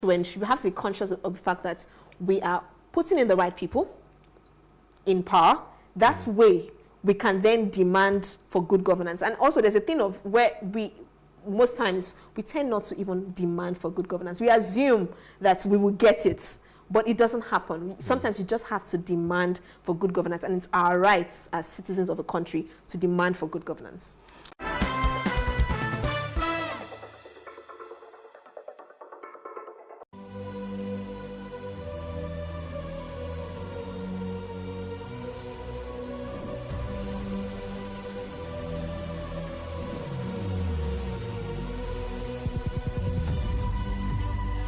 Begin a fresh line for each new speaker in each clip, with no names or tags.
we have to be conscious of the fact that we are putting in the right people in power. That way we can then demand for good governance. And also there's a thing of where most times we tend not to even demand for good governance. We assume that we will get it, but it doesn't happen. Sometimes you just have to demand for good governance, and it's our rights as citizens of a country to demand for good governance.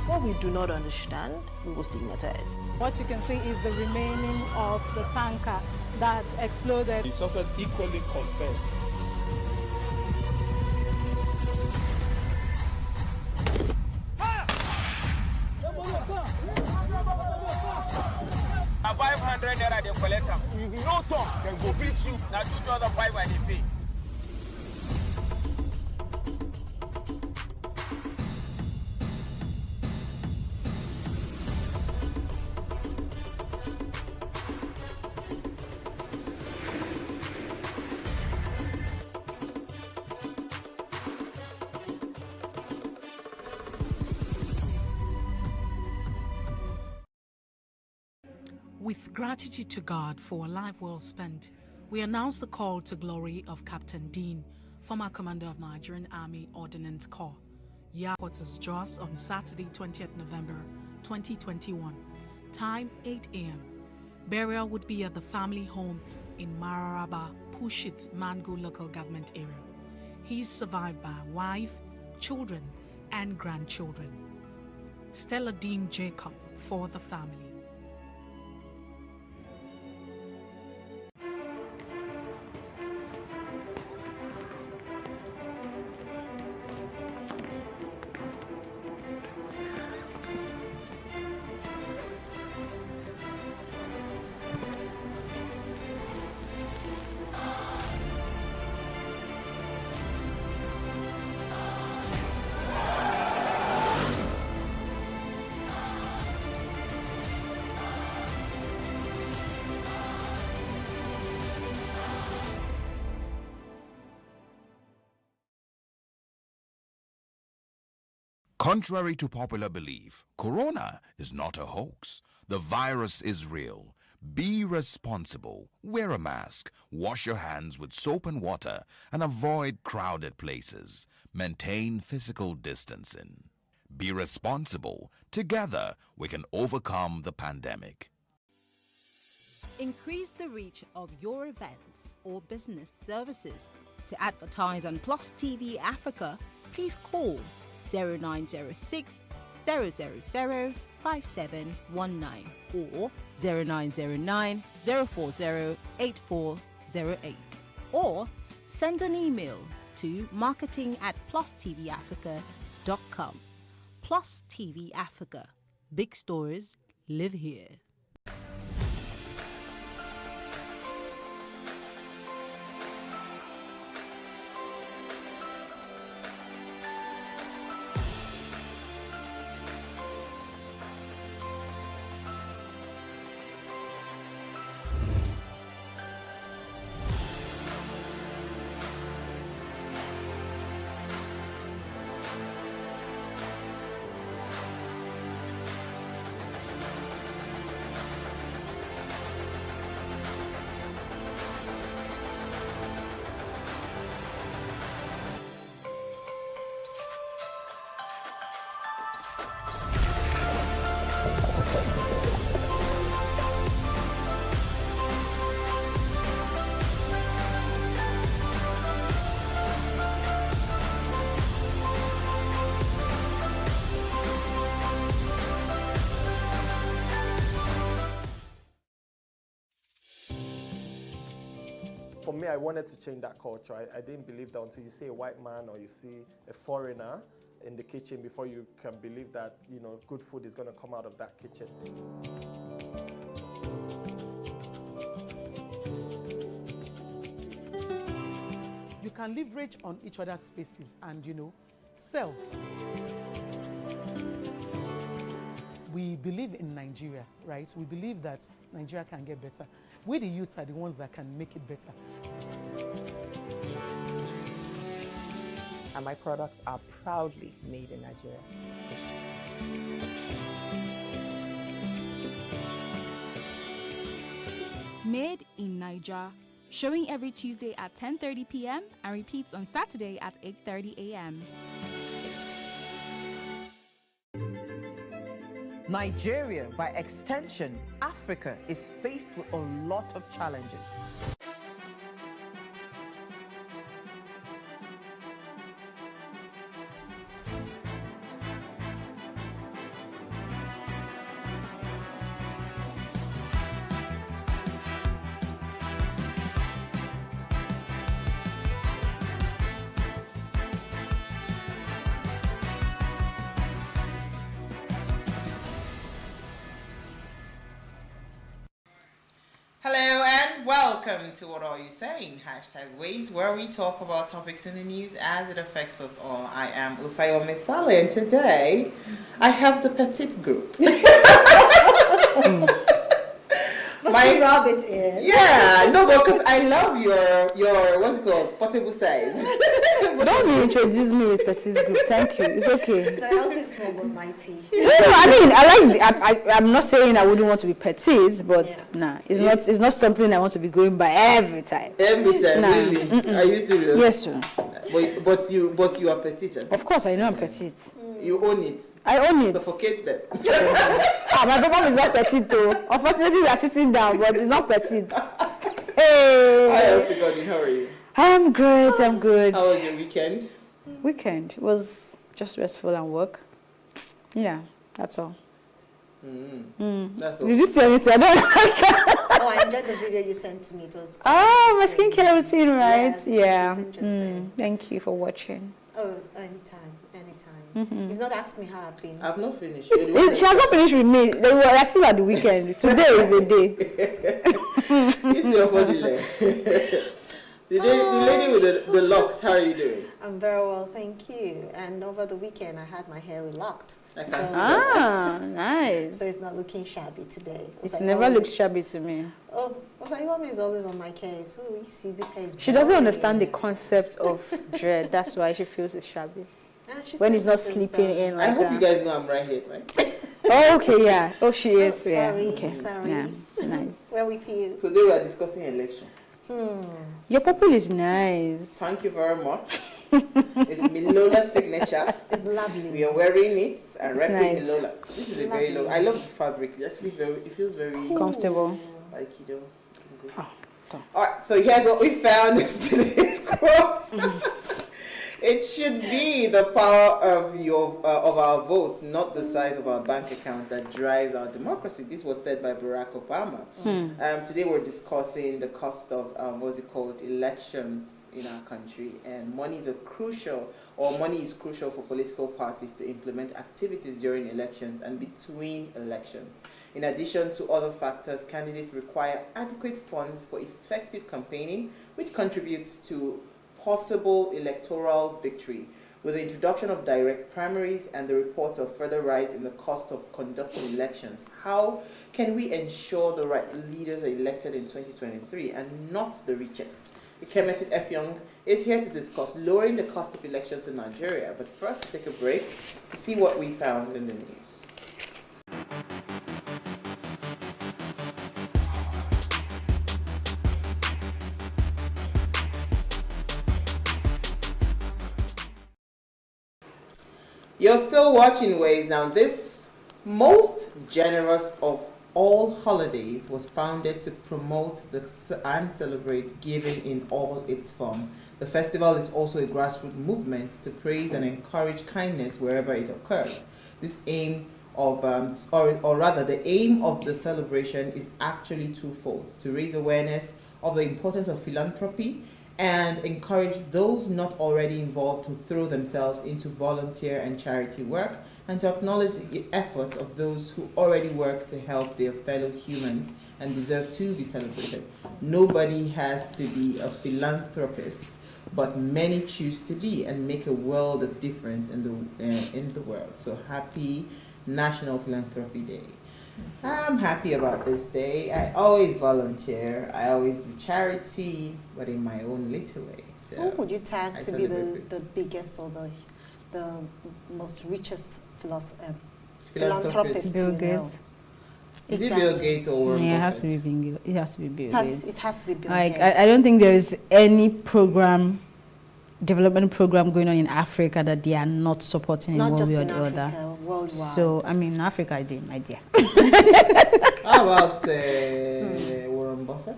What we do not understand, we will stigmatize.
What you can see is the remaining of the tanker that exploded.
It's also equally confessed.
A 500 naira they collect them.
If you no talk, then go beat you.
Now 2,500 when they pay.
With gratitude to God for a life well spent, we announce the call to glory of Captain Dean, former commander of Nigerian Army Ordnance Corps. Quarters Jos on Saturday, 20th November 2021. Time 8 a.m. Burial would be at the family home in Mararaba, Pushit, Mango local government area. He is survived by a wife, children, and grandchildren. Stella Deem Jacob for the family.
Contrary to popular belief, Corona is not a hoax. The virus is real. Be responsible. Wear a mask. Wash your hands with soap and water and avoid crowded places. Maintain physical distancing. Be responsible. Together, we can overcome the pandemic.
Increase the reach of your events or business services. To advertise on Plus TV Africa, please call 0906 000 5719 or 0909 040 8408, or send an email to marketing@PlusTvAfrica.com. Plus TV Africa. Big stories live here.
For me, I wanted to change that culture. I didn't believe that until you see a white man or you see a foreigner in the kitchen before you can believe that, you know, good food is going to come out of that kitchen.
You can leverage on each other's spaces and, you know, sell.
we believe in Nigeria, right? We believe that Nigeria can get better. We, the youth, are the ones that can make it better.
And my products are proudly made in Nigeria.
Made in Niger, showing every Tuesday at 10:30 p.m. and repeats on Saturday at 8:30 a.m.
Nigeria, by extension, Africa, is faced with a lot of challenges.
Hello and welcome to What Are You Saying? #Ways, where we talk about topics in the news as it affects us all. I am Usayome Saleh, and today I have the petite group.
My rabbit in.
Yeah, no, because I love your what's it called, portable size.
Don't reintroduce me with petite group. Thank you. It's okay.
The house is small but mighty.
No, I mean, I like. I'm not saying I wouldn't want to be petite, but nah, it's not something I want to be going by every time.
Every time,
nah.
really? Are you serious?
Yes, sir.
But you are petite.
Of course, I know I'm petite.
You own it.
I own it.
Suffocate them.
My problem is not petite though. Unfortunately, we are sitting down, but it's not petite. Hey.
Hi, everybody. How are you?
I'm great. I'm good.
How was your weekend?
Weekend was just restful and work. Yeah, that's all.
That's all.
Did you see anything? I don't understand.
Oh, I enjoyed the video you sent to me. It was
my skincare routine, right?
Yes,
yeah.
it was interesting.
Thank you for watching.
Oh, anytime. You've not asked me how I've been.
I've not finished.
She has not finished with me. They were still at the weekend. Today is a day.
It's your body leg. The lady with the locks, how are you doing?
I'm very well, thank you. And over the weekend, I had my hair relocked.
I can see that.
Nice.
So it's not looking shabby today.
It's never looked shabby to me.
Oh, Osayome is always on my case. Oh, you see, this hair is
She doesn't understand the concept of dread. That's why she feels it's shabby. When he's not sleeping in like
I hope
that.
you guys know I'm right here, right?
Oh, okay, yeah. Oh, she is. Yeah.
Sorry,
Okay.
sorry.
Yeah. Nice.
Where with you?
Today we are discussing election.
Your purple is nice.
Thank you very much. It's Milola's signature.
It's lovely.
We are wearing it and
It's
repping
nice.
Milola. This is a very low. I love the fabric. It's actually it feels very
Comfortable.
Like, you know.
So.
Alright, so here's what we found in today's quote. It should be the power of our votes, not the size of our bank account, that drives our democracy. This was said by Barack Obama. Today we're discussing the cost of elections in our country, and money is crucial for political parties to implement activities during elections and between elections. In addition to other factors, candidates require adequate funds for effective campaigning, which contributes to possible electoral victory. With the introduction of direct primaries and the reports of further rise in the cost of conducting elections, how can we ensure the right leaders are elected in 2023 and not the richest? Kemesit F. Young is here to discuss lowering the cost of elections in Nigeria. But first, take a break to see what we found in the news. You're still watching Ways. Now, this most generous of all holidays was founded to promote and celebrate giving in all its form. The festival is also a grassroots movement to praise and encourage kindness wherever it occurs. This aim of, the aim of the celebration is actually twofold: to raise awareness of the importance of philanthropy and encourage those not already involved to throw themselves into volunteer and charity work, and to acknowledge the efforts of those who already work to help their fellow humans and deserve to be celebrated. Nobody has to be a philanthropist, but many choose to be and make a world of difference in the world. So happy National Philanthropy Day. I'm happy about this day. I always volunteer. I always do charity, but in my own little way. So
who would you tag to be the biggest or the most richest philanthropist?
Bill Gates.
Is it Bill Gates or Warren Buffett?
It has to be Bill Gates. It has to be Bill Gates.
It has to be Bill
Gates.
Gates.
I don't think there is any development program going on in Africa that they are not supporting in one way or the other.
Worldwide.
So, I mean, Africa is the idea.
How about Warren Buffett?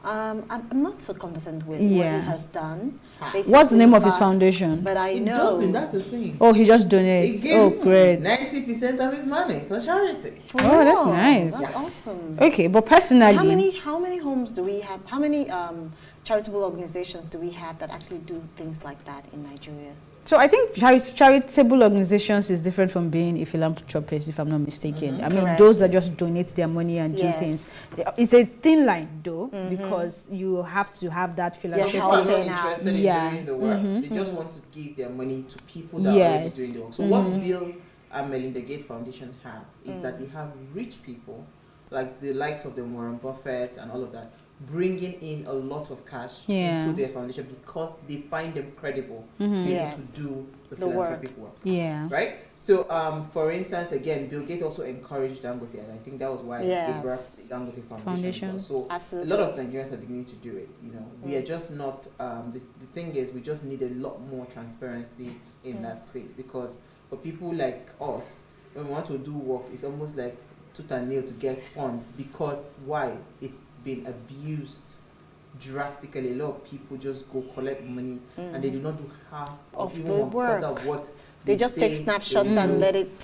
I'm not so conversant with what he has done.
What's the name of his foundation?
But I know.
That's the thing.
Oh, he just donates.
He gives
great.
90% of his money to charity.
Oh, that's nice.
That's awesome.
Okay, but personally,
how many homes do we have? How many charitable organizations do we have that actually do things like that in Nigeria?
So I think charitable organizations is different from being a philanthropist, if I'm not mistaken. I mean, those that just donate their money and do things. It's a thin line, though, because you have to have that philanthropy.
People are not interested in doing the work. They just want to give their money to people that are already doing the work. So what Bill and Melinda Gates Foundation have is that they have rich people, like the likes of the Warren Buffett and all of that, bringing in a lot of cash into their foundation because they find them credible to be able to do the philanthropic work.
Yeah.
Right? So, for instance, again, Bill Gates also encouraged Dangote, and I think that was why they birthed the Dangote Foundation. So,
absolutely.
A lot of Nigerians are beginning to do it. You know, we are just not. The thing is, we just need a lot more transparency in that space, because for people like us, when we want to do work, it's almost like tooth and nail to get funds, because why? It's been abused drastically. A lot of people just go collect money and they do not do half of
the work
of what
they just take snapshots and let it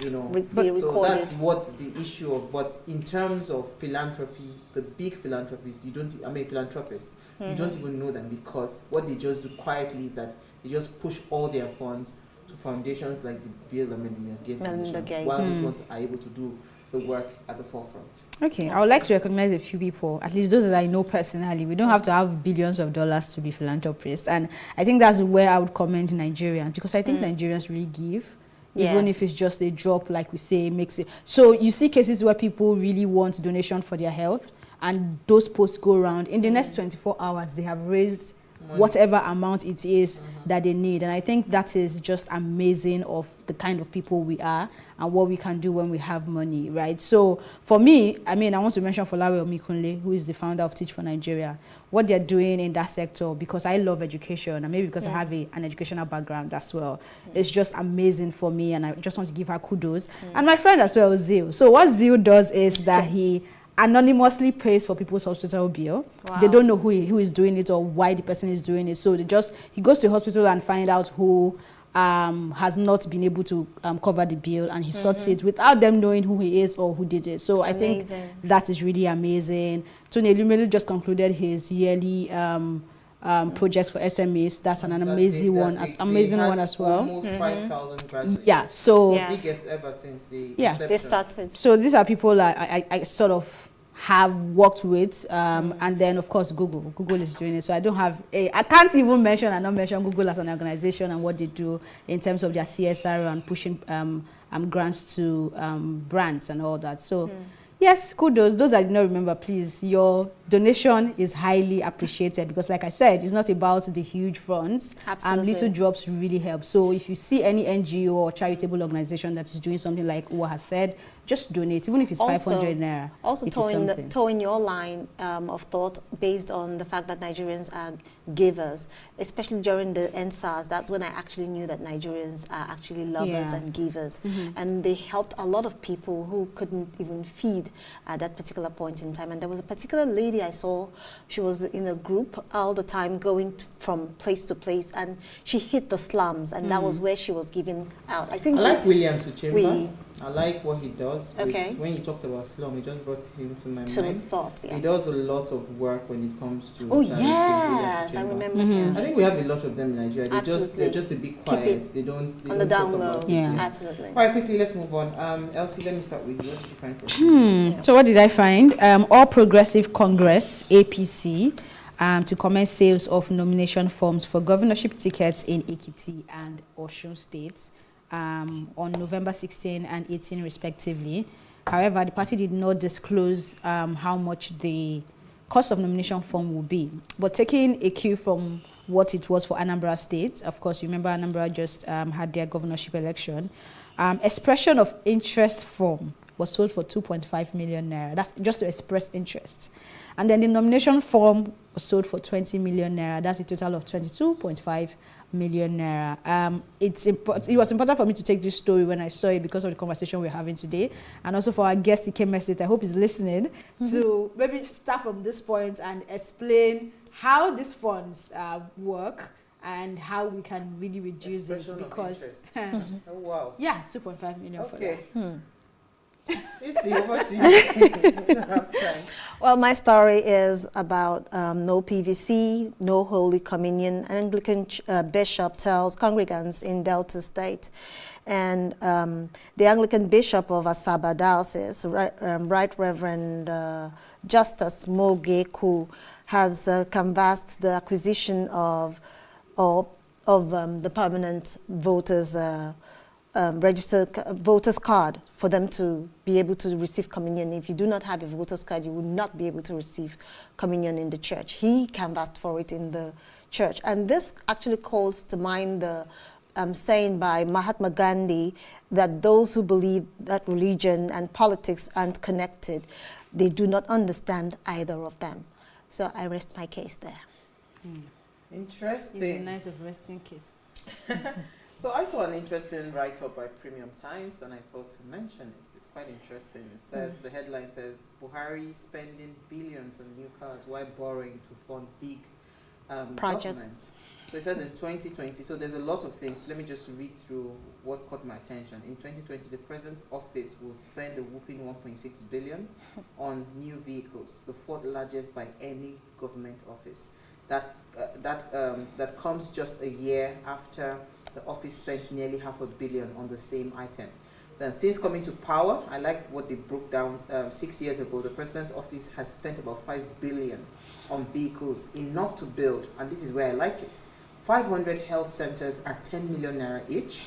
be recorded.
So that's what the issue of. But in terms of philanthropy, the big philanthropists, you don't even know them, because what they just do quietly is that they just push all their funds to foundations like the Bill and Melinda Gates, while these ones are able to do the work at the forefront.
Okay, I would like to recognize a few people, at least those that I know personally. We don't have to have billions of dollars to be philanthropists, and I think that's where I would commend Nigerians, because I think Nigerians really give, even if it's just a drop, like we say, makes it. So you see cases where people really want donation for their health, and those posts go around. In the next 24 hours, they have raised whatever amount it is that they need. And I think that is just amazing of the kind of people we are and what we can do when we have money, right? So for me, I mean, I want to mention Folawe Omikunle, who is the founder of Teach for Nigeria, what they're doing in that sector, because I love education, and maybe because I have an educational background as well. It's just amazing for me, and I just want to give her kudos. And my friend as well, Zeal. So what Zeal does is that he anonymously pays for people's hospital bill. They don't know who is doing it or why the person is doing it. So he goes to the hospital and find out who has not been able to cover the bill, and he sorts it without them knowing who he is or who did it. So I think that is really amazing. Tony Elumelu just concluded his yearly projects for SMEs. That's an amazing one as well.
Almost 5,000 graduates.
Yeah, so
biggest ever since they
they started.
So these are people I sort of have worked with, and then of course Google is doing it. So I can't even mention and not mention Google as an organization and what they do in terms of their CSR and pushing grants to brands and all that. So yes, kudos. Those I did not remember, please, your donation is highly appreciated, because like I said, it's not about the huge funds.
Absolutely.
Little drops really help. So if you see any NGO or charitable organization that is doing something like Uwa has said, just donate, even if it's 500 naira.
Also towing your line of thought based on the fact that Nigerians are givers, especially during the NSAS. That's when I actually knew that Nigerians are actually lovers and givers. And they helped a lot of people who couldn't even feed at that particular point in time. And there was a particular lady I saw, she was in a group all the time going from place to place, and she hit the slums, and that was where she was giving out. I
like William Suchemba. I like what he does.
Okay.
When you talked about slum, it just brought him to my mind.
Thought,
He does a lot of work when it comes to.
Oh yes, I remember him.
I think we have a lot of them in Nigeria. They're just a bit quiet. They don't
on the down low.
Absolutely. All right, quickly, let's move on. Elsie, let me start with you. What did you find for
So what did I find? All Progressive Congress, APC, to commence sales of nomination forms for governorship tickets in Ekiti and Osun states. on November 16 and 18 respectively. However, the party did not disclose how much the cost of nomination form will be. But taking a cue from what it was for Anambra State, of course, you remember Anambra just had their governorship election, expression of interest form was sold for 2.5 million naira. That's just to express interest. And then the nomination form was sold for 20 million naira. That's a total of 22.5 million naira. It was important for me to take this story when I saw it because of the conversation we're having today. And also for our guest, Ike Estate, I hope he's listening, to maybe start from this point and explain how these funds work and how we can really reduce it, because
oh, wow.
Yeah, 2.5 million for that.
Over to you.
Well, my story is about no PVC, no Holy Communion. An Anglican bishop tells congregants in Delta State. And the Anglican Bishop of Asaba Diocese, Right Reverend Justice Mogeku, has canvassed the acquisition of the permanent voters registered voters card for them to be able to receive communion. If you do not have a voters card, you will not be able to receive communion in the church. He canvassed for it in the church. And this actually calls to mind the saying by Mahatma Gandhi that those who believe that religion and politics aren't connected, they do not understand either of them. So I rest my case there.
Interesting.
It's a night of resting cases.
So I saw an interesting write-up by Premium Times, and I thought to mention it. It's quite interesting. It says, the headline says, Buhari spending billions on new cars while borrowing to fund big
projects.
Government. So it says in 2020, so there's a lot of things. Let me just read through what caught my attention. In 2020, the President's office will spend a whopping 1.6 billion on new vehicles, the fourth largest by any government office. That comes just a year after the office spent nearly $500 million on the same item. Then since coming to power, I liked what they broke down 6 years ago. The President's office has spent about 5 billion on vehicles, enough to build, and this is where I like it, 500 health centers at 10 million naira each.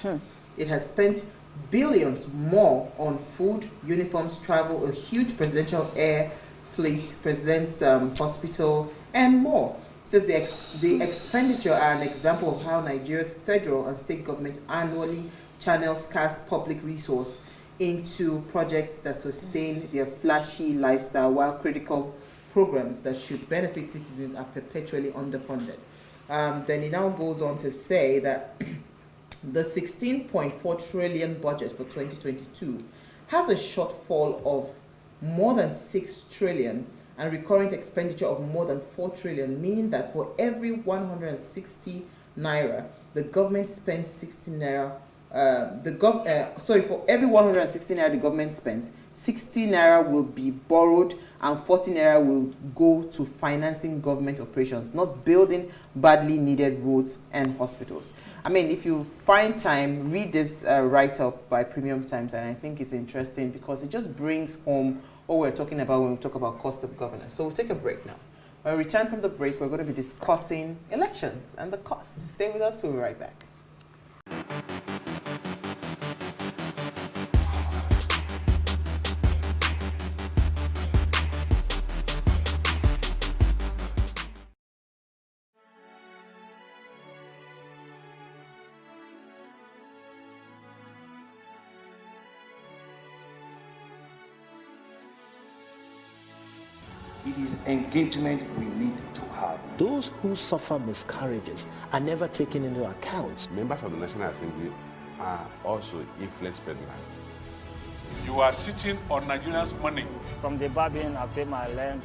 It has spent billions more on food, uniforms, travel, a huge presidential air fleet, president's hospital, and more. It says the expenditure are an example of how Nigeria's federal and state government annually channel scarce public resource into projects that sustain their flashy lifestyle, while critical programs that should benefit citizens are perpetually underfunded. Then it now goes on to say that the 16.4 trillion budget for 2022 has a shortfall of more than 6 trillion and recurrent expenditure of more than 4 trillion, meaning that for every 160 naira, the government spends 60 naira. For every 160 naira the government spends, 60 naira will be borrowed and 40 naira will go to financing government operations, not building badly needed roads and hospitals. I mean, if you find time, read this write-up by Premium Times, and I think it's interesting because it just brings home what we're talking about when we talk about cost of governance. So we'll take a break now. When we return from the break, we're going to be discussing elections and the cost. Stay with us, we'll be right back.
It is engagement we need to have.
Those who suffer miscarriages are never taken into account.
Members of the National Assembly are also influence peddlers.
You are sitting on Nigerians' money.
From the Babin, I pay my rent.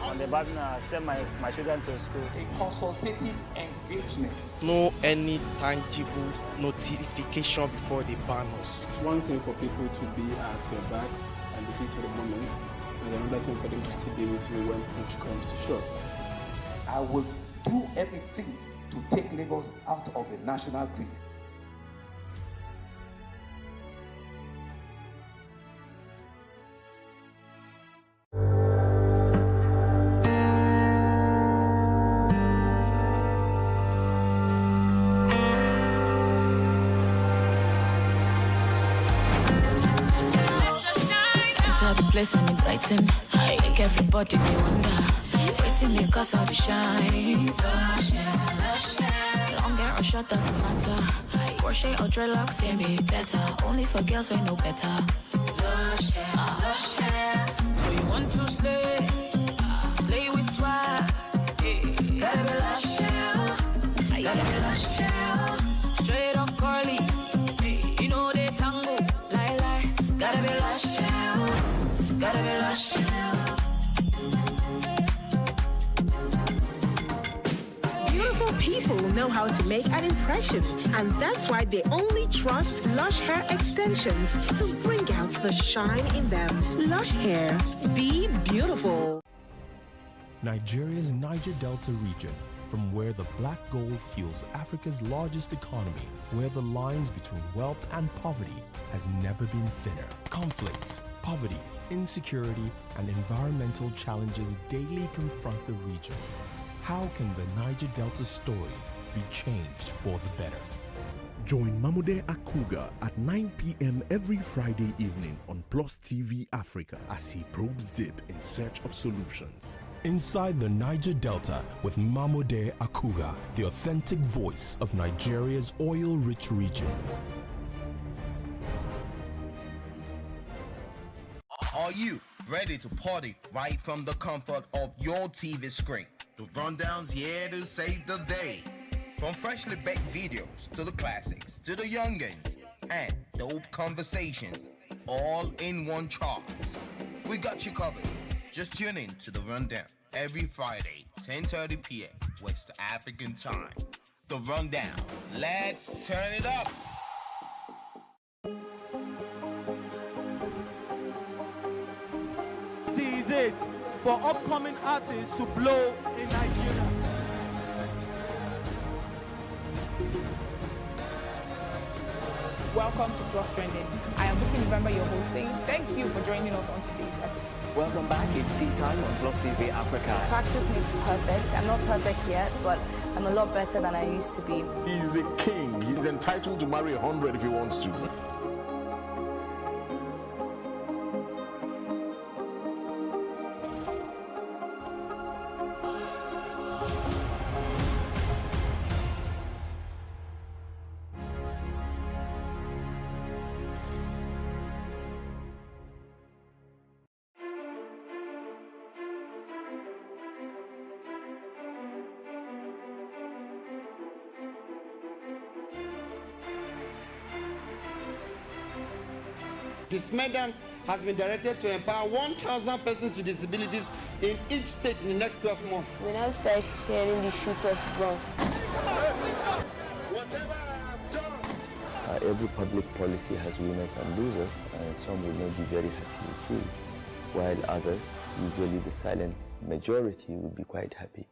On the Babin, I send my children to school.
A consultative engagement.
No any tangible notification before they ban us.
It's one thing for people to be at your back and the heat of the moment, and another thing for them to still be with you when push comes to shove.
I will do everything to take Lagos out of the national grid.
all the place and it brighten. Make everybody be wonder. Waiting because all the shine. Lush hair. Long hair or short doesn't matter. Crochet or dreadlocks can be better. Only for girls we know better. Lush hair. So you want to slay? Slay with swag. Gotta be lush hair. Gotta be lush hair. Straight up curly. You know they tango. Lie. Gotta be lush hair. Gotta be lush hair.
Beautiful people know how to make an impression, and that's why they only trust Lush Hair Extensions to bring out the shine in them. Lush Hair, be beautiful.
Nigeria's Niger Delta region, from where the black gold fuels Africa's largest economy, where the lines between wealth and poverty has never been thinner. Conflicts, poverty, insecurity, and environmental challenges daily confront the region. How can the Niger Delta story be changed for the better?
Join Mamude Akuga at 9 p.m. every Friday evening on PlusTvAfrica as he probes deep in search of solutions.
Inside the Niger Delta with Mamude Akuga, the authentic voice of Nigeria's oil-rich region.
Are you ready to party right from the comfort of your TV screen? The Rundown's here to save the day. From freshly baked videos to the classics to the youngins and dope conversations, all in one chart. We got you covered. Just tune in to The Rundown every Friday, 10:30 p.m. West African time. The Rundown. Let's turn it up.
This is it for upcoming artists to blow in Nigeria.
Welcome to Plus Trending. I am Bookie November, your host, saying thank you for joining us on today's episode.
Welcome back. It's tea time on PlusTvAfrica.
Practice makes perfect. I'm not perfect yet, but I'm a lot better than I used to be.
He's a king. He's entitled to marry 100 if he wants to.
This medal has been directed to empower 1,000 persons with disabilities in each state in the next 12 months.
When I start hearing the shoot of gun,
every public policy has winners and losers, and some will not be very happy with you, while others, usually the silent majority, will be quite happy.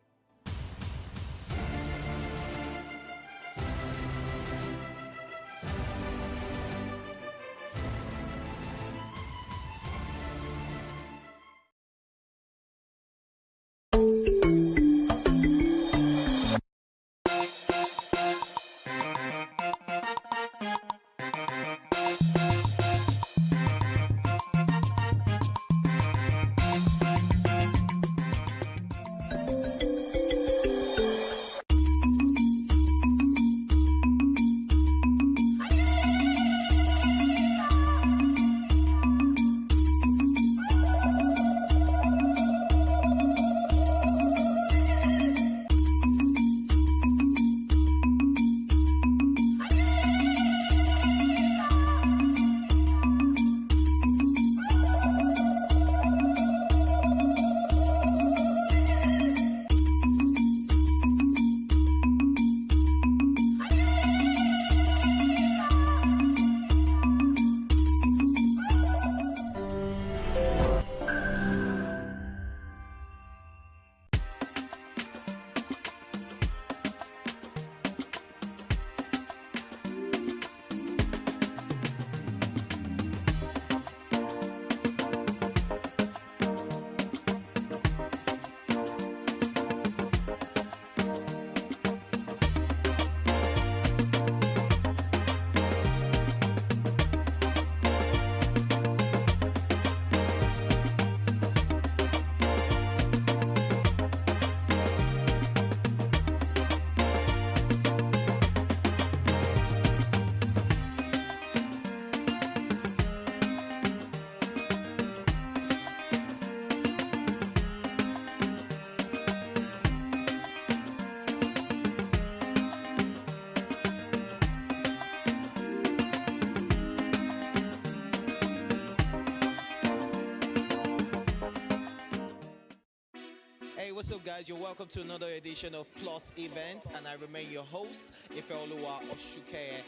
what's up, guys? You're welcome to another edition of Plus Event, and I remain your host, Ifeoluwa Oshukeye.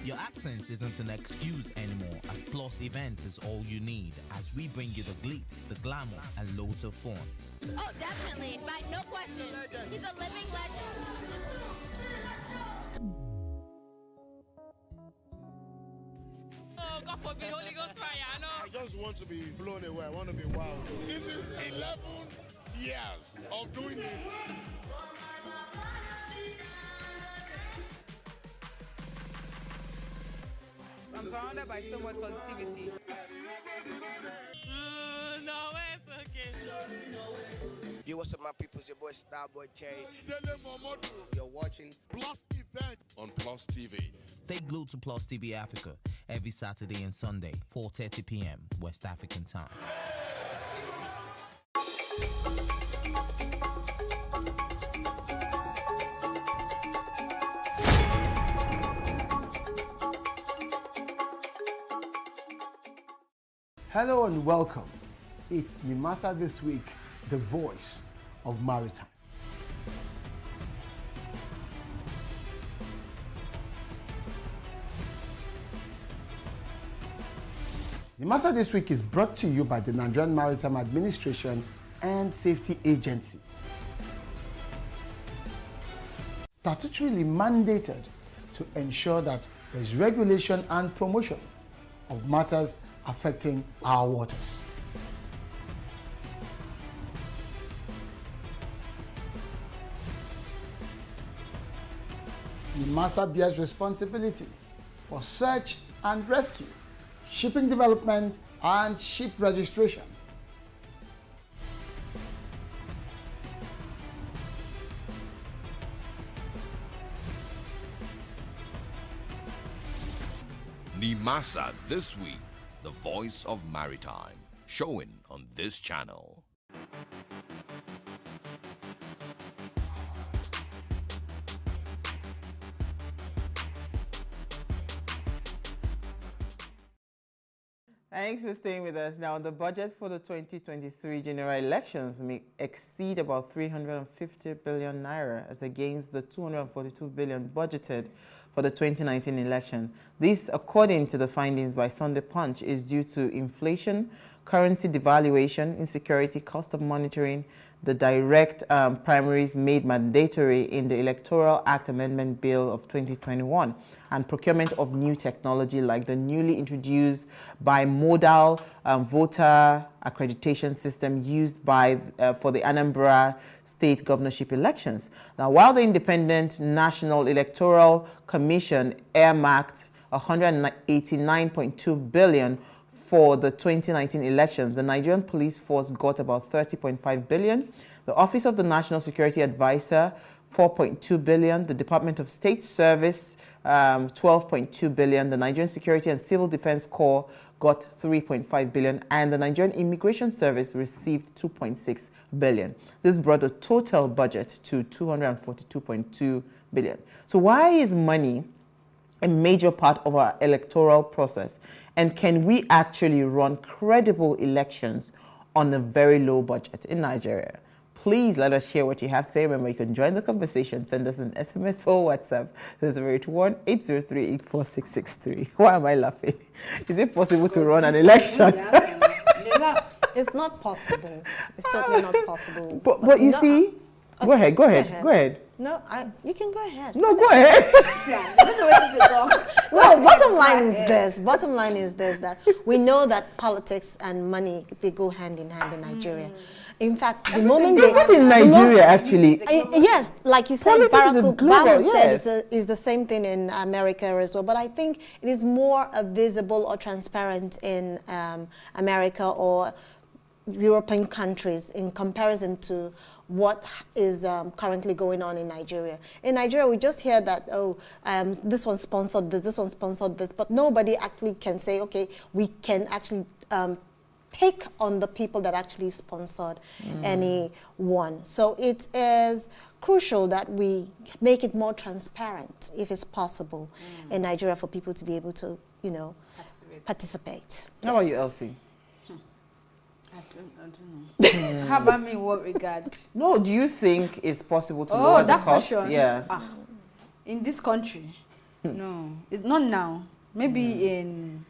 Your absence isn't an excuse anymore, as Plus Events is all you need, as we bring you the glitz, the glamour, and loads of fun.
Oh, definitely. No question. He's a living legend.
Oh, God forbid, Holy Ghost fire, I know.
I just want to be blown away. I want to be wild.
This is 11 years of doing it.
I'm surrounded by so much positivity.
No, it's okay.
Yo, what's up, my people? It's your boy Starboy Terry. You're watching
Plus Event on Plus TV.
Stay glued to Plus TV Africa every Saturday and Sunday, 4:30 p.m. West African time.
Hello and welcome. It's Nimasa This Week, the voice of maritime. Nimasa This Week is brought to you by the Nigerian Maritime Administration and Safety Agency. Statutorily mandated to ensure that there is regulation and promotion of matters affecting our waters. NIMASA bears responsibility for search and rescue, shipping development, and ship registration.
NIMASA This Week, the voice of maritime, showing on this channel.
Thanks for staying with us. Now, the budget for the 2023 general elections may exceed about 350 billion naira as against the 242 billion budgeted for the 2019 election. This, according to the findings by Sunday Punch, is due to inflation, currency devaluation, insecurity, cost of monitoring, the direct primaries made mandatory in the Electoral Act Amendment Bill of 2021, and procurement of new technology like the newly introduced bimodal voter accreditation system used by for the Anambra State governorship elections. Now, while the Independent National Electoral Commission earmarked 189.2 billion for the 2019 elections, the Nigerian police force got about 30.5 billion. The Office of the National Security Advisor, 4.2 billion. The Department of State Service, 12.2 billion. The Nigerian Security and Civil Defense Corps got 3.5 billion, and the Nigerian Immigration Service received 2.6 billion. This brought the total budget to 242.2 billion. So why is money a major part of our electoral process? And can we actually run credible elections on a very low budget in Nigeria? Please let us hear what you have to say. Remember, you can join the conversation. Send us an SMS or WhatsApp. There's 081-803-84663. Why am I laughing? Is it possible to run an election?
It's not possible. It's totally not possible.
But you see, go ahead.
No, you can go ahead.
No, go ahead.
No, bottom line is this, that we know that politics and money, they go hand in hand in Nigeria. In fact, the moment
it's not in Nigeria, actually.
Yes, like you said,
Barack
Obama said is the same thing in America as well. But I think it is more visible or transparent in America or European countries in comparison to what is currently going on in Nigeria. In Nigeria, we just hear that, this one sponsored this, but nobody actually can say, okay, we can actually pick on the people that actually sponsored anyone. So it is crucial that we make it more transparent, if it's possible, in Nigeria for people to be able to, participate.
How about you, Elsie?
I don't know. How about me in what regard?
No, do you think it's possible to lower the cost?
Question.
Yeah.
In this country, no, it's not now. Maybe in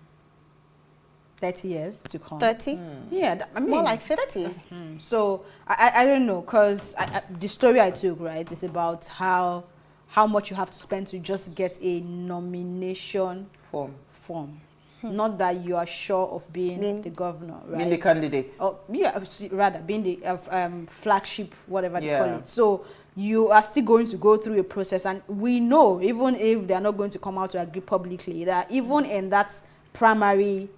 30 years to come.
30?
Yeah, I mean,
more like 50.
So I don't know, because the story I took, right, is about how much you have to spend to just get a nomination form. Not that you are sure of being the governor, right?
Being the candidate.
Oh, yeah, rather being the flagship, whatever they call it. So you are still going to go through a process, and we know, even if they are not going to come out to agree publicly, that even in that primary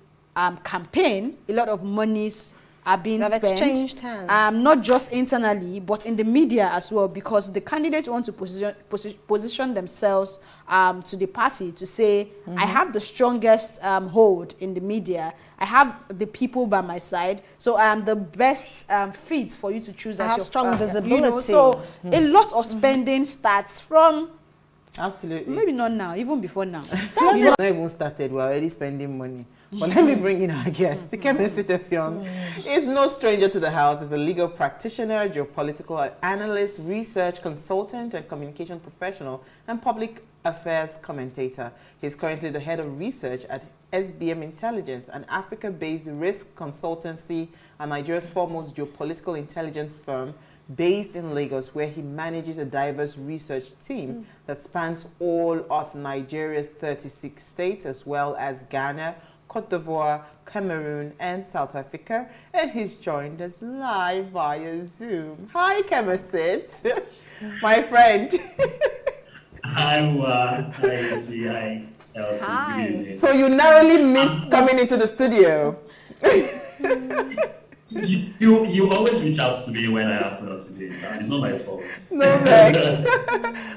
campaign, a lot of monies are being spent,
exchanged hands.
not just internally, but in the media as well, because the candidates want to position themselves to the party to say, I have the strongest hold in the media, I have the people by my side, so I am the best fit for you to choose as your
strong visibility.
You know, so a lot of spending starts from
absolutely,
maybe not now, even before now.
That's not even started. We're already spending money. But let me bring in our guest. The chemist is no stranger to the house. He's a legal practitioner, geopolitical analyst, research consultant, and communication professional, and public affairs commentator. He's currently the head of research at SBM Intelligence, an Africa-based risk consultancy and Nigeria's foremost geopolitical intelligence firm based in Lagos, where he manages a diverse research team that spans all of Nigeria's 36 states, as well as Ghana, Cote d'Ivoire, Cameroon, and South Africa, and he's joined us live via Zoom. Hi, Kemasit, my friend.
Hi, Wa. Hi, Elsie. Hi, Elsie.
Hi.
Good evening.
So you narrowly missed coming into the studio.
You always reach out to me when I happen not to be in town. It's not my fault.
No,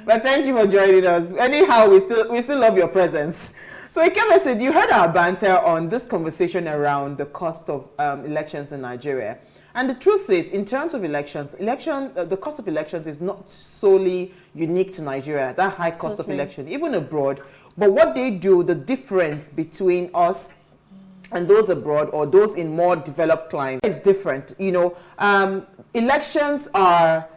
but thank you for joining us. Anyhow, we still love your presence. So Ikeme said, you heard our banter on this conversation around the cost of elections in Nigeria. And the truth is, in terms of elections, the cost of elections is not solely unique to Nigeria, that high cost of election, even abroad. But what they do, the difference between us and those abroad or those in more developed climes is different. You know, elections are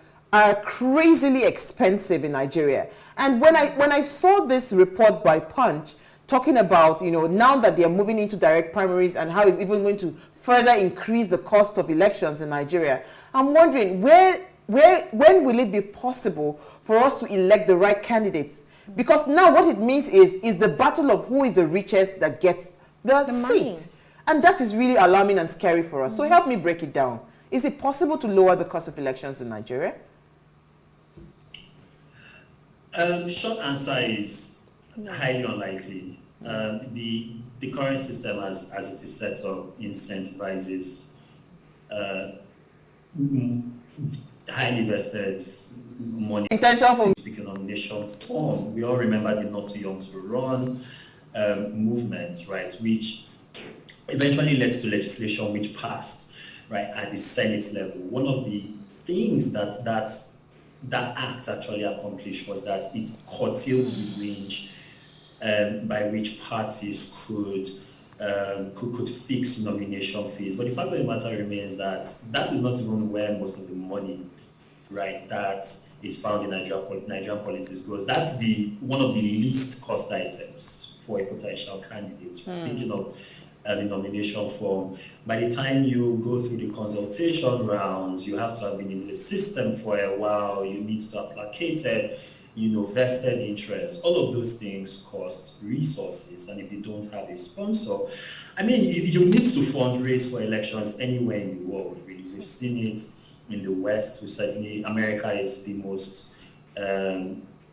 crazily expensive in Nigeria. And when I saw this report by Punch, talking about, you know, now that they are moving into direct primaries and how it's even going to further increase the cost of elections in Nigeria, I'm wondering when will it be possible for us to elect the right candidates? Because now what it means is the battle of who is the richest that gets the seat.
Money.
And that is really alarming and scary for us. So help me break it down. Is it possible to lower the cost of elections in Nigeria?
Short answer is highly unlikely. The current system, as it is set up, incentivizes highly vested money.
Intention for
speaking nomination form. We all remember the Not Too Young to Run movement, right, which eventually led to legislation which passed, right, at the Senate level. One of the things that act actually accomplished was that it curtailed the range by which parties could fix nomination fees. But the fact of the matter remains that that is not even where most of the money, right, that is found in Nigerian politics goes. That's one of the least cost items for a potential candidate. Thinking of the nomination form. By the time you go through the consultation rounds, you have to have been in the system for a while. You need to have placated, vested interest. All of those things cost resources, and if you don't have a sponsor, I mean, you need to fundraise for elections anywhere in the world. Really, we've seen it in the West. Certainly, America is the most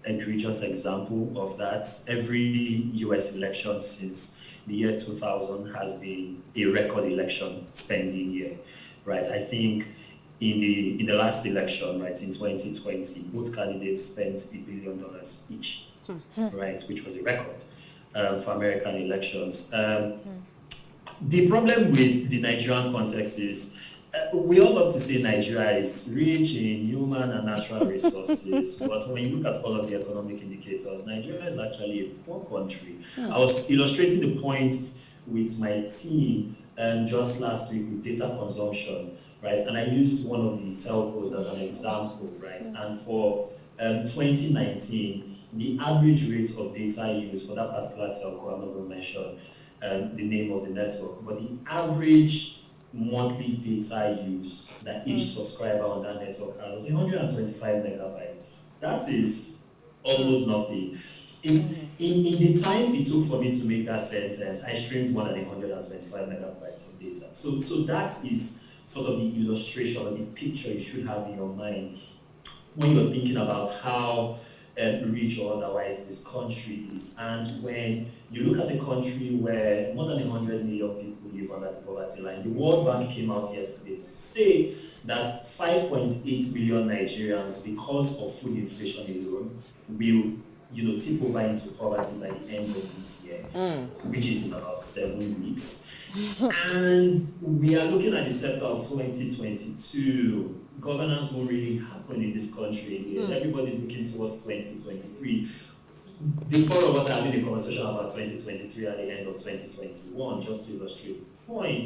egregious example of that. Every U.S. election since the year 2000 has been a record election spending year, right? I think in the last election, right, in 2020, both candidates spent $1 billion each, right, which was a record for American elections. The problem with the Nigerian context is we all love to say Nigeria is rich in human and natural resources, but when you look at all of the economic indicators, Nigeria is actually a poor country. I was illustrating the point with my team just last week with data consumption, right? And I used one of the telcos as an example, right? And for 2019, the average rate of data use for that particular telco, I'm not going to mention the name of the network, but the average monthly data use that each subscriber on that network had was 125 megabytes. That is almost nothing. In the time it took for me to make that sentence, I streamed more than 125 megabytes of data. So that is sort of the illustration or the picture you should have in your mind when you're thinking about how rich or otherwise this country is. And when you look at a country where more than 100 million people live under the poverty line, the World Bank came out yesterday to say that 5.8 million Nigerians, because of food inflation alone, will tip over into poverty by the end of this year, which is in about 7 weeks. And we are looking at the sector of 2022. Governance won't really happen in this country. Everybody's looking towards 2023. The four of us are having a conversation about 2023 at the end of 2021, just to illustrate the point.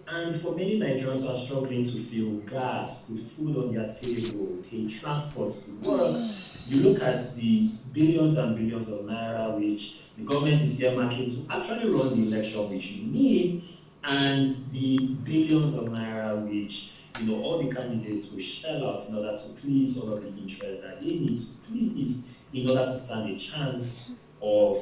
And for many Nigerians who are struggling to fill gas, put food on their table, pay transport to work, you look at the billions and billions of naira which the government is earmarking to actually run the election which you need, and the billions of naira which all the candidates will shell out in order to please all of the interests that they need to please in order to stand a chance of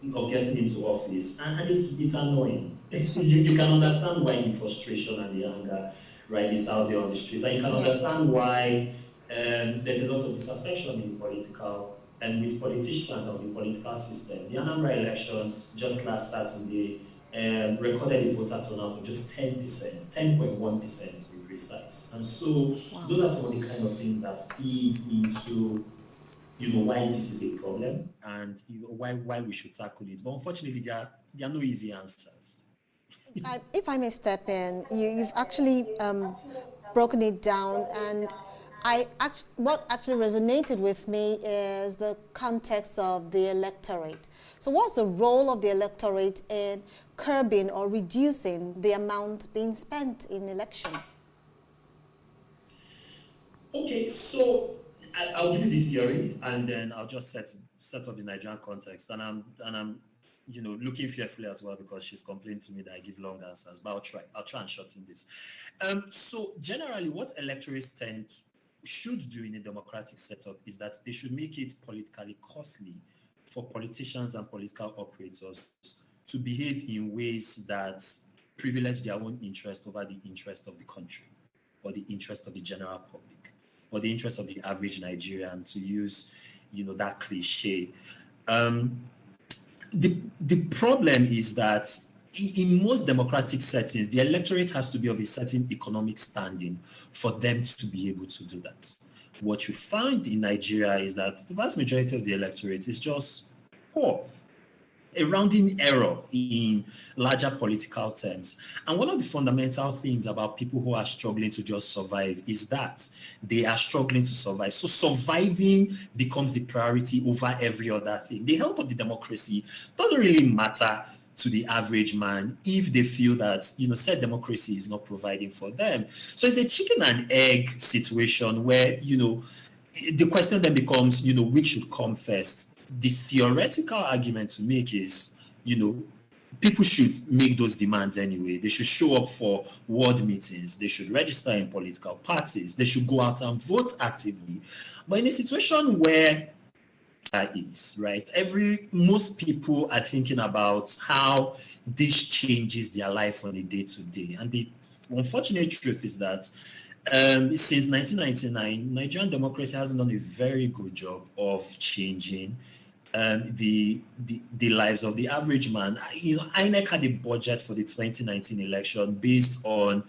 getting into office. And it's annoying. you can understand why the frustration and the anger, right, is out there on the streets. And you can understand why there's a lot of disaffection in the political and with politicians and the political system. The Anambra election just last Saturday recorded a voter turnout of just 10%, 10.1% to be precise. And so those are some of the kind of things that feed into why this is a problem and why we should tackle it. But unfortunately, there are no easy answers.
If I may step in, you've actually broken it down, and what actually resonated with me is the context of the electorate. So what's the role of the electorate in curbing or reducing the amount being spent in election?
Okay, so I'll give you the theory, and then I'll just set up the Nigerian context. And I'm looking fearfully as well because she's complained to me that I give long answers, but I'll try and shorten this. So generally, what electorates should do in a democratic setup is that they should make it politically costly for politicians and political operators to behave in ways that privilege their own interest over the interest of the country, or the interest of the general public, or the interest of the average Nigerian, to use that cliche. The problem is that in most democratic settings, the electorate has to be of a certain economic standing for them to be able to do that. What you find in Nigeria is that the vast majority of the electorate is just poor, a rounding error in larger political terms. And one of the fundamental things about people who are struggling to just survive is that they are struggling to survive. So surviving becomes the priority over every other thing. The health of the democracy doesn't really matter to the average man if they feel that, said democracy is not providing for them. So it's a chicken and egg situation where, the question then becomes, which should come first? The theoretical argument to make is, people should make those demands anyway. They should show up for ward meetings. They should register in political parties. They should go out and vote actively. But in a situation where is, right, most people are thinking about how this changes their life on a day-to-day. And the unfortunate truth is that since 1999, Nigerian democracy hasn't done a very good job of changing the lives of the average man. INEC had a budget for the 2019 election based on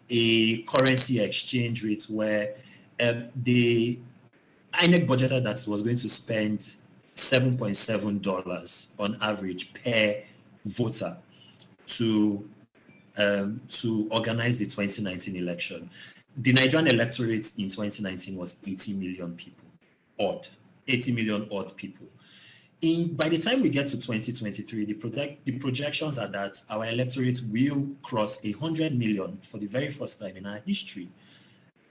a currency exchange rate where the INEC budgeted that it was going to spend $7.7 on average per voter to organize the 2019 election. The Nigerian electorate in 2019 was 80 million people, 80 million odd people. By the time we get to 2023, the projections are that our electorate will cross 100 million for the very first time in our history.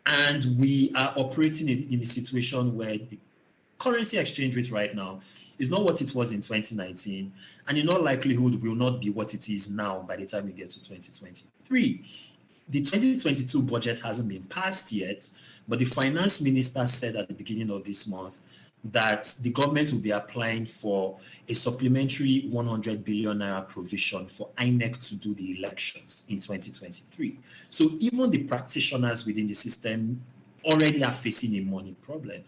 And we are operating in a situation where the currency exchange rate right now is not what it was in 2019, and in all likelihood will not be what it is now by the time we get to 2023. The 2022 budget hasn't been passed yet, but the finance minister said at the beginning of this month that the government will be applying for a supplementary 100 billion naira provision for INEC to do the elections in 2023. So even the practitioners within the system already are facing a money problem.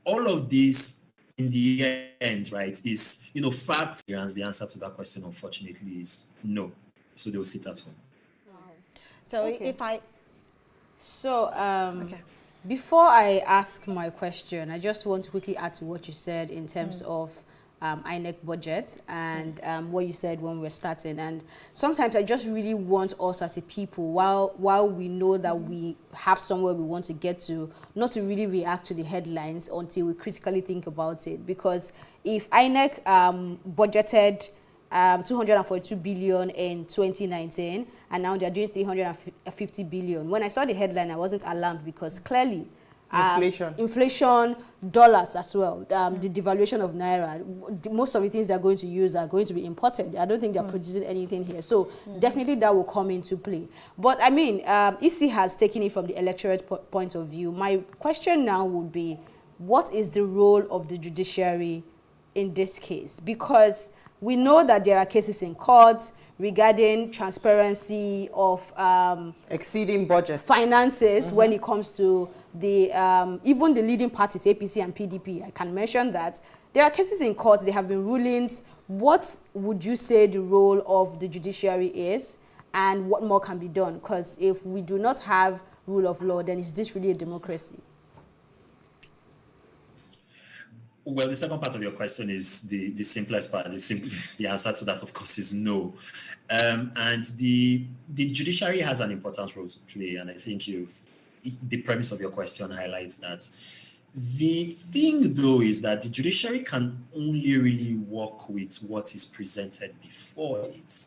All of this, in the end, right, is, facts. The answer to that question, unfortunately, is no. So they'll sit at home.
So
okay. Before I ask my question, I just want to quickly add to what you said in terms of INEC budget and what you said when we were starting. And sometimes I just really want us as a people, while we know that we have somewhere we want to get to, not to really react to the headlines until we critically think about it. Because if INEC budgeted 242 billion in 2019, and now they're doing 350 billion. When I saw the headline, I wasn't alarmed because clearly inflation, dollars as well, the devaluation of naira, most of the things they're going to use are going to be imported. I don't think they're producing anything here. So definitely that will come into play. But I mean, EC has taken it from the electorate point of view. My question now would be, what is the role of the judiciary in this case? Because we know that there are cases in court regarding transparency of
exceeding budget
finances when it comes to the even the leading parties, APC and PDP. I can mention that there are cases in court. There have been rulings. What would you say the role of the judiciary is, and what more can be done? Because if we do not have rule of law, then is this really a democracy?
Well, the second part of your question is the simplest part. The answer to that, of course, is no. And the judiciary has an important role to play, and I think the premise of your question highlights that. The thing, though, is that the judiciary can only really work with what is presented before it,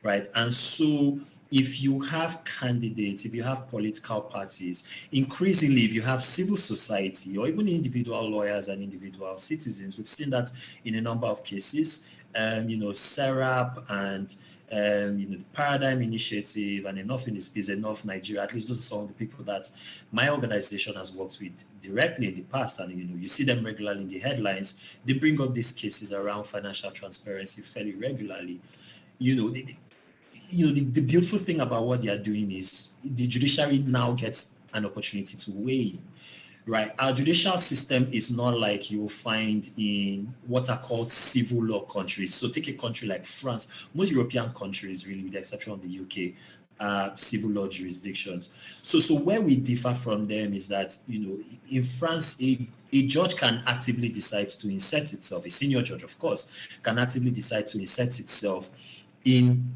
right? And so if you have candidates, if you have political parties, increasingly if you have civil society or even individual lawyers and individual citizens, we've seen that in a number of cases, SERAP and the Paradigm Initiative and Enough is Enough Nigeria. At least those are some of the people that my organization has worked with directly in the past, and you see them regularly in the headlines. They bring up these cases around financial transparency fairly regularly. The beautiful thing about what they are doing is the judiciary now gets an opportunity to weigh in, right? Our judicial system is not like you'll find in what are called civil law countries. So take a country like France. Most European countries, really, with the exception of the UK, civil law jurisdictions. So where we differ from them is that, in France, a judge can actively decide to insert itself, a senior judge, of course, can actively decide to insert itself in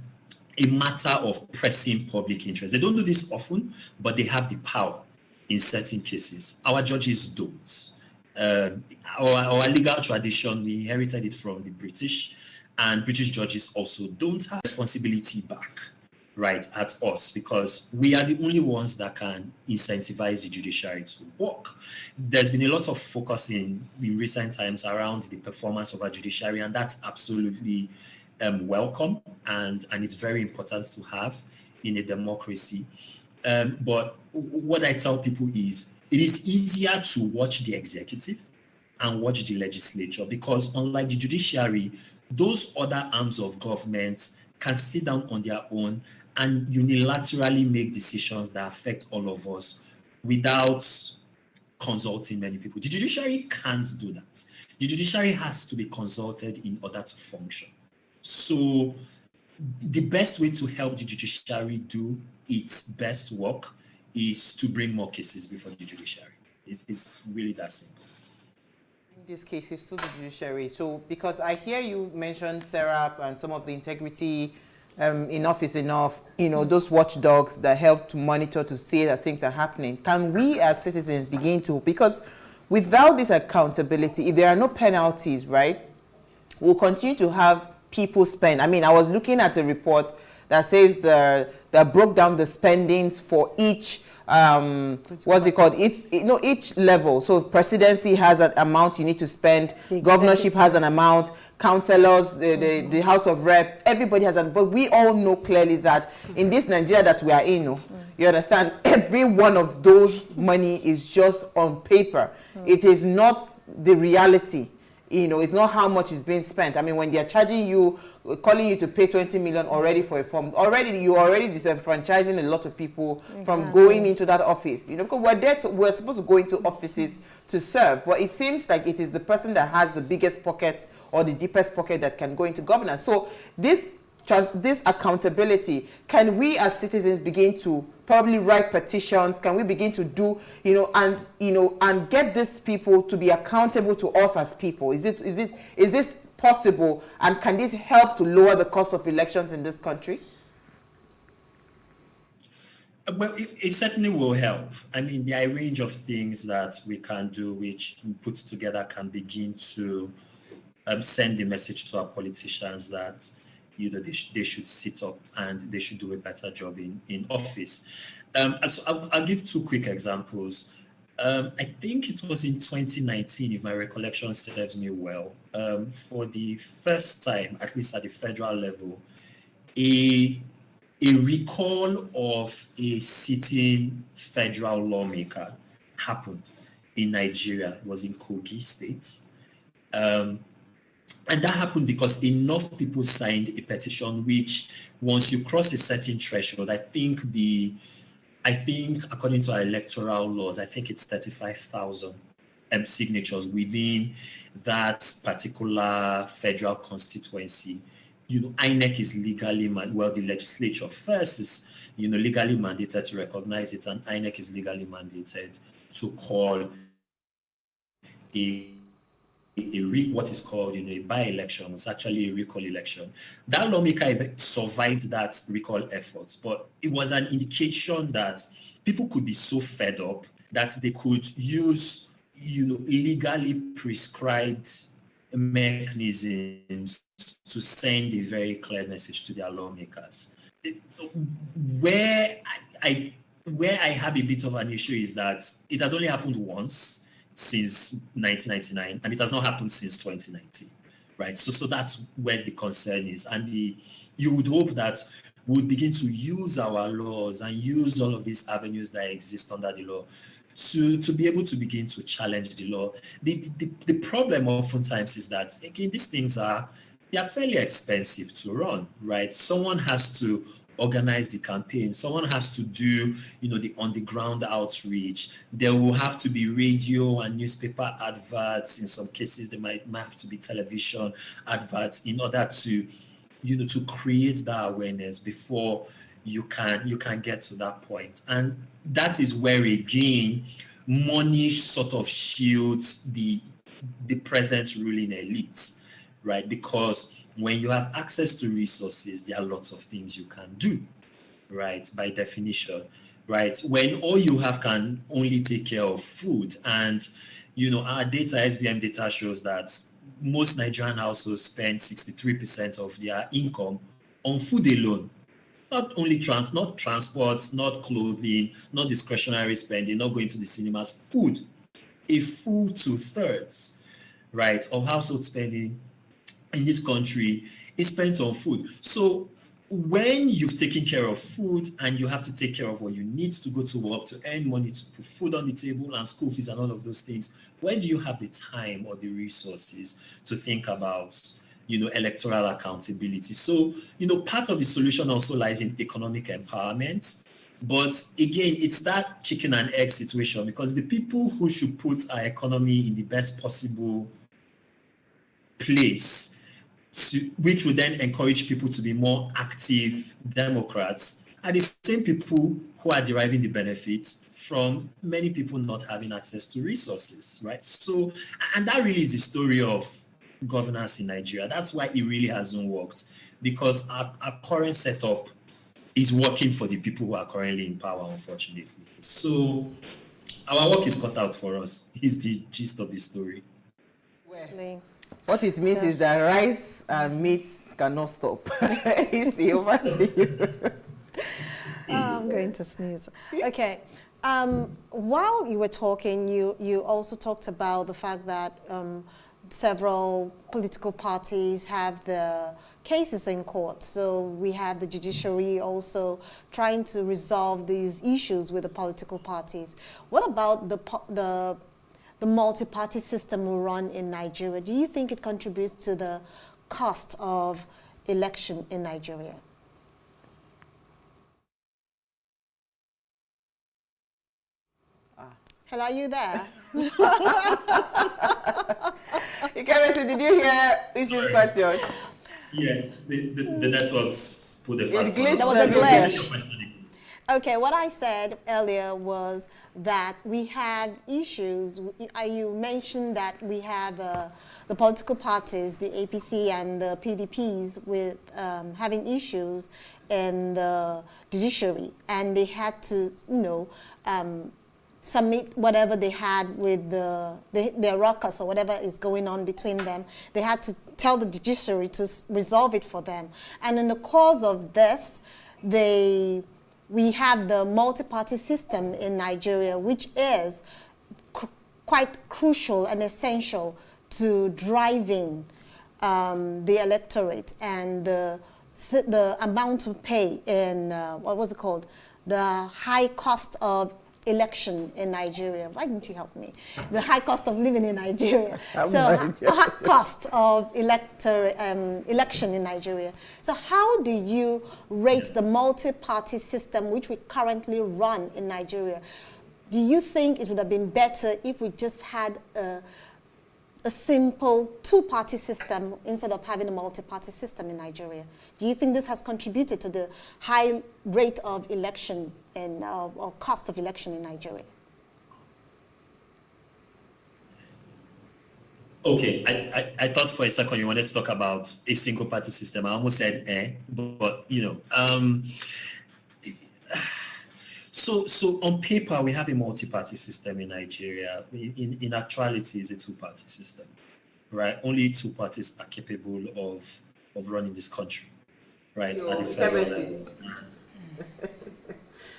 a matter of pressing public interest. They don't do this often, but they have the power in certain cases. Our judges don't. Our legal tradition, we inherited it from the British, and British judges also don't have responsibility back, right, at us, because we are the only ones that can incentivize the judiciary to work. There's been a lot of focus in recent times around the performance of our judiciary, and that's absolutely welcome, and it's very important to have in a democracy. But what I tell people is, it is easier to watch the executive and watch the legislature, because unlike the judiciary, those other arms of government can sit down on their own and unilaterally make decisions that affect all of us without consulting many people. The judiciary can't do that. The judiciary has to be consulted in order to function. So the best way to help the judiciary do its best work is to bring more cases before the judiciary. It's really that simple.
These cases to the judiciary. So because I hear you mention SERAP and some of the integrity, Enough is Enough, those watchdogs that help to monitor to see that things are happening. Can we as citizens begin to, because without this accountability, if there are no penalties, right? we'll continue to have people spend. I mean, I was looking at a report that says that broke down the spendings for each what's it called? Each level. So presidency has an amount you need to spend. Governorship has an amount. Councillors, the House of Rep, everybody has an. But we all know clearly that in this Nigeria that we are in, you understand, every one of those money is just on paper. It is not the reality. It's not how much is being spent. I mean, when they're charging you, calling you to pay 20 million already for a form, you're already disenfranchising a lot of people from going into that office. Because we're supposed to go into offices to serve, but it seems like it is the person that has the biggest pocket or the deepest pocket that can go into governance. So this accountability, can we as citizens begin to probably write petitions? Can we begin to do, and get these people to be accountable to us as people? Is this possible, and can this help to lower the cost of elections in this country?
Well, it certainly will help. I mean, there are a range of things that we can do, which put together can begin to send the message to our politicians that they should sit up and they should do a better job in office. So I'll give two quick examples. I think it was in 2019, if my recollection serves me well, for the first time, at least at the federal level, a recall of a sitting federal lawmaker happened in Nigeria. It was in Kogi State. And that happened because enough people signed a petition, which once you cross a certain threshold, I think according to our electoral laws, I think it's 35,000 signatures within that particular federal constituency. INEC is legally the legislature first is legally mandated to recognize it, and INEC is legally mandated to call what is called a by-election. It's actually a recall election. That lawmaker survived that recall effort, but it was an indication that people could be so fed up that they could use legally prescribed mechanisms to send a very clear message to their lawmakers. Where I have a bit of an issue is that it has only happened once since 1999, and it has not happened since 2019, right? So that's where the concern is, and you would hope that we would begin to use our laws and use all of these avenues that exist under the law to be able to begin to challenge the law. The problem oftentimes is that, again, these things are fairly expensive to run, right? Someone has to organize the campaign. Someone has to do, the on-the-ground outreach. There will have to be radio and newspaper adverts. In some cases, there might have to be television adverts in order to, to create that awareness before you can get to that point. And that is where, again, money sort of shields the present ruling elites, right? Because when you have access to resources, there are lots of things you can do, right? By definition, right? When all you have can only take care of food, and our data, SBM data, shows that most Nigerian households spend 63% of their income on food alone. Not only not transport, not clothing, not discretionary spending, not going to the cinemas, food. A full 2/3, right, of household spending in this country is spent on food. So when you've taken care of food and you have to take care of what you need to go to work to earn money to put food on the table and school fees and all of those things, where do you have the time or the resources to think about, electoral accountability? So, part of the solution also lies in economic empowerment. But again, it's that chicken and egg situation, because the people who should put our economy in the best possible place, which would then encourage people to be more active Democrats, are the same people who are deriving the benefits from many people not having access to resources, right? So, and that really is the story of governance in Nigeria. That's why it really hasn't worked, because our current setup is working for the people who are currently in power, unfortunately. So our work is cut out for us, is the gist of the story.
What it means is that rice and meat cannot stop. Easy, over to you.
I'm going to sneeze. Okay. While you were talking, you also talked about the fact that several political parties have the cases in court. So we have the judiciary also trying to resolve these issues with the political parties. What about the multi-party system we run in Nigeria? Do you think it contributes to the cost of election in Nigeria? Hello, are you there?
Did you hear this question?
Yeah, the networks put the first one.
There was a glitch. Okay, what I said earlier was that we have issues. You mentioned that we have the political parties, the APC and the PDPs, with having issues in the judiciary, and they had to, submit whatever they had with their ruckus or whatever is going on between them. They had to tell the judiciary to resolve it for them. And in the course of this, we have the multi-party system in Nigeria, which is quite crucial and essential to driving the electorate and the amount to pay in, what was it called? The high cost of election in Nigeria. Why didn't you help me? The high cost of living in Nigeria. High cost of election in Nigeria. So how do you rate the multi-party system which we currently run in Nigeria? Do you think it would have been better if we just had a simple two-party system instead of having a multi-party system in Nigeria? Do you think this has contributed to the high rate of election and or cost of election in Nigeria?
Okay, I thought for a second you wanted to talk about a single party system. I almost said but So on paper, we have a multi-party system in Nigeria. In actuality, it's a two-party system, right? Only two parties are capable of running this country, right? At the federal level.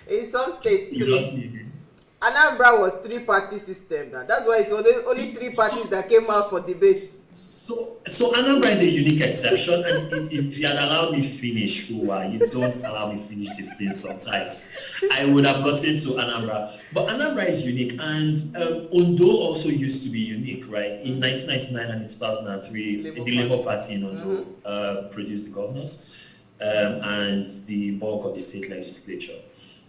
In some states, Anambra was three-party system now. That's why it's only three parties that came out for debate.
So Anambra is a unique exception, and if you had allowed me finish, you don't allow me finish this thing sometimes, I would have gotten to Anambra. But Anambra is unique, and Ondo also used to be unique, right? In 1999 and in 2003, the Labour Party in Ondo produced the governors and the bulk of the state legislature,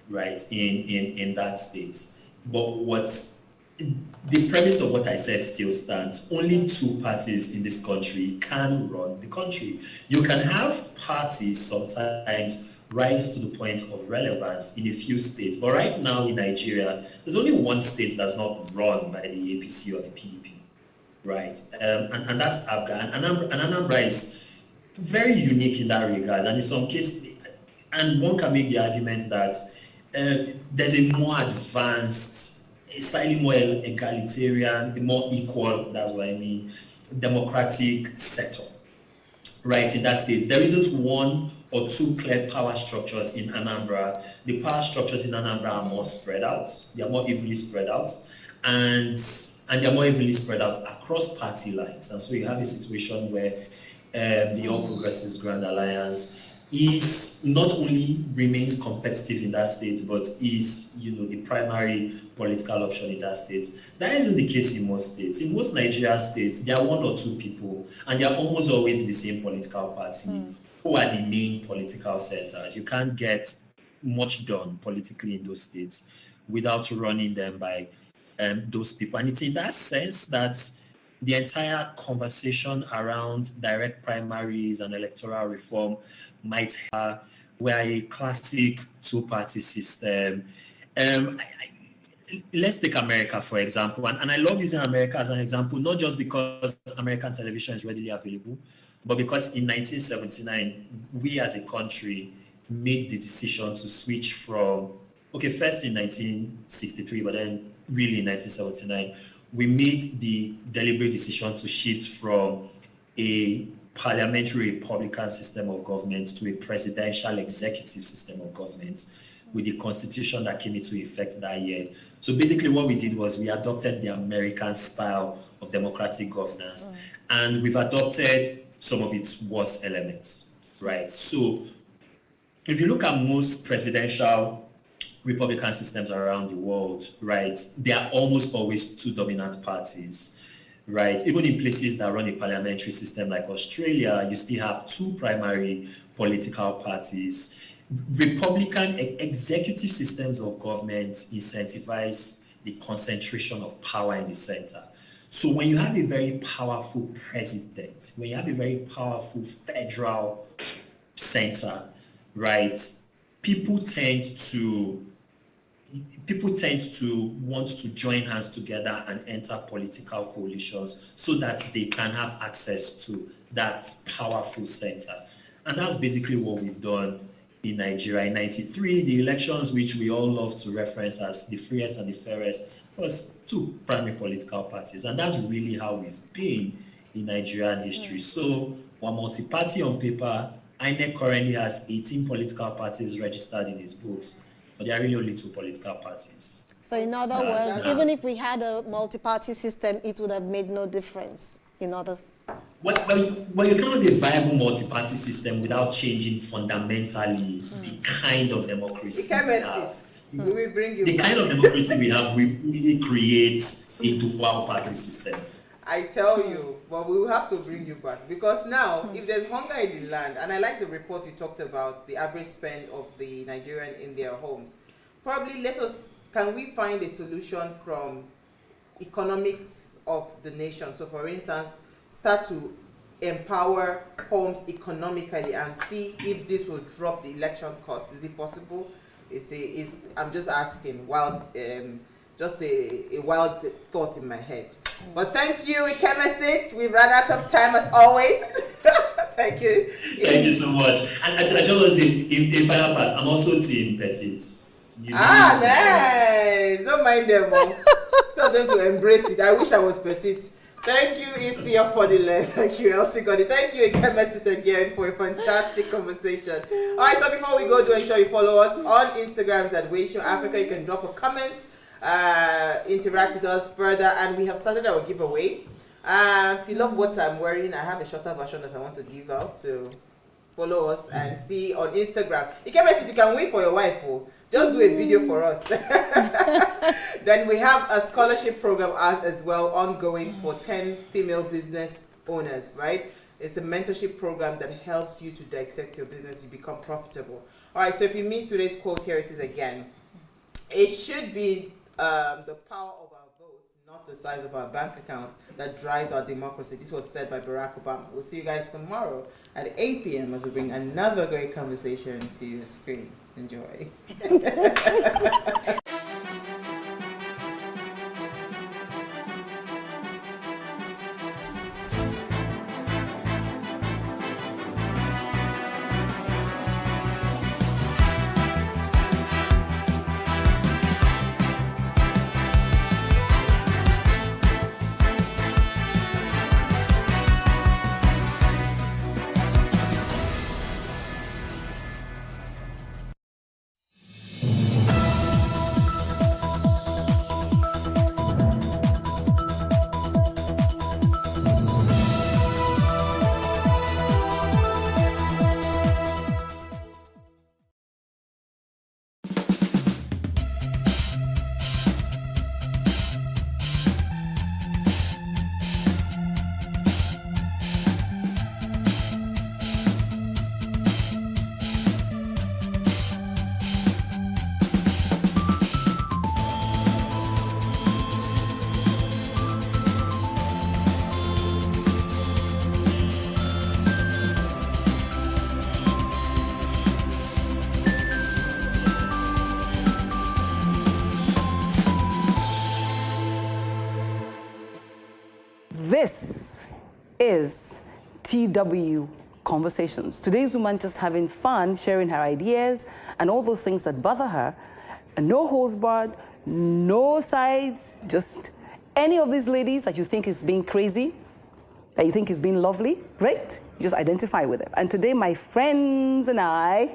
right, in that state. But the premise of what I said still stands. Only two parties in this country can run the country. You can have parties sometimes rise to the point of relevance in a few states. But right now in Nigeria, there's only one state that's not run by the APC or the PDP, right? And that's Abga. And Anambra is very unique in that regard. And in some cases, and one can make the argument that there's a more advanced, a slightly more egalitarian, a more equal, that's what I mean, democratic setup, right, in that state. There isn't one or two clear power structures in Anambra. The power structures in Anambra are more spread out. They are more evenly spread out. And they are more evenly spread out across party lines. And so you have a situation where the All Progressives Grand Alliance is not only remains competitive in that state, but is, the primary political option in that state. That isn't the case in most states. In most Nigerian states, there are one or two people, and they are almost always in the same political party, who are the main political centers. You can't get much done politically in those states without running them by those people. And it's in that sense that the entire conversation around direct primaries and electoral reform might have, where a classic two-party system. Let's take America, for example. And I love using America as an example, not just because American television is readily available, but because in 1979, we as a country made the decision to switch from, first in 1963, but then really in 1979, we made the deliberate decision to shift from a parliamentary Republican system of government to a presidential executive system of government with the constitution that came into effect that year. So basically what we did was we adopted the American style of democratic governance, and we've adopted some of its worst elements, right? So if you look at most presidential Republican systems around the world, right, there are almost always two dominant parties. Right, even in places that run a parliamentary system like Australia, you still have two primary political parties. Republican executive systems of government incentivize the concentration of power in the center. So when you have a very powerful president, when you have a very powerful federal center, right, people tend to want to join hands together and enter political coalitions so that they can have access to that powerful center. And that's basically what we've done in Nigeria. In 93, the elections, which we all love to reference as the freest and the fairest, was two primary political parties. And that's really how it's been in Nigerian history. So we're multi-party on paper. INEC currently has 18 political parties registered in its books, but there are really only two political parties.
So in other words, even if we had a multi-party system, it would have made no difference in others.
Well, you can't have a viable multi-party system without changing fundamentally the kind of democracy we have.
We will bring you
the
back.
kind of democracy we have, we really create a dual-party system.
I tell you, but we will have to bring you back, because now, if there's hunger in the land, and I like the report you talked about, the average spend of the Nigerian in their homes, probably can we find a solution from economics of the nation? So for instance, start to empower homes economically and see if this will drop the election cost. Is it possible? I'm just asking, just a wild thought in my head. But thank you, Ikemesit. We've run out of time as always. Thank you.
Thank you so much. And I just want to say, in final part, I'm also team Petit.
Nice. Don't mind them, Mom. Tell them to embrace it. I wish I was Petit. Thank you, Isia, for the length. Thank you, Elsie Godi. Thank you, Ikemesit, again for a fantastic conversation. All right, so before we go, do ensure you follow us on Instagram at PlusTvAfrica. You can drop a comment, interact with us further, and we have started our giveaway. If you love what I'm wearing, I have a shorter version that I want to give out, so follow us and see on Instagram. Ikemesit, you can win for your wife. Just do a video for us. Then we have a scholarship program out as well, ongoing for 10 female business owners, right? It's a mentorship program that helps you to dissect your business, you become profitable. All right, so if you missed today's quote, here it is again. It should be the power of our votes, not the size of our bank account, that drives our democracy. This was said by Barack Obama. We'll see you guys tomorrow at 8 p.m. as we bring another great conversation to your screen. Enjoy.
This is TW Conversations. Today's woman just having fun, sharing her ideas and all those things that bother her. And no holds barred, no sides, just any of these ladies that you think is being crazy, that you think is being lovely, great. You just identify with them. And today, my friends and I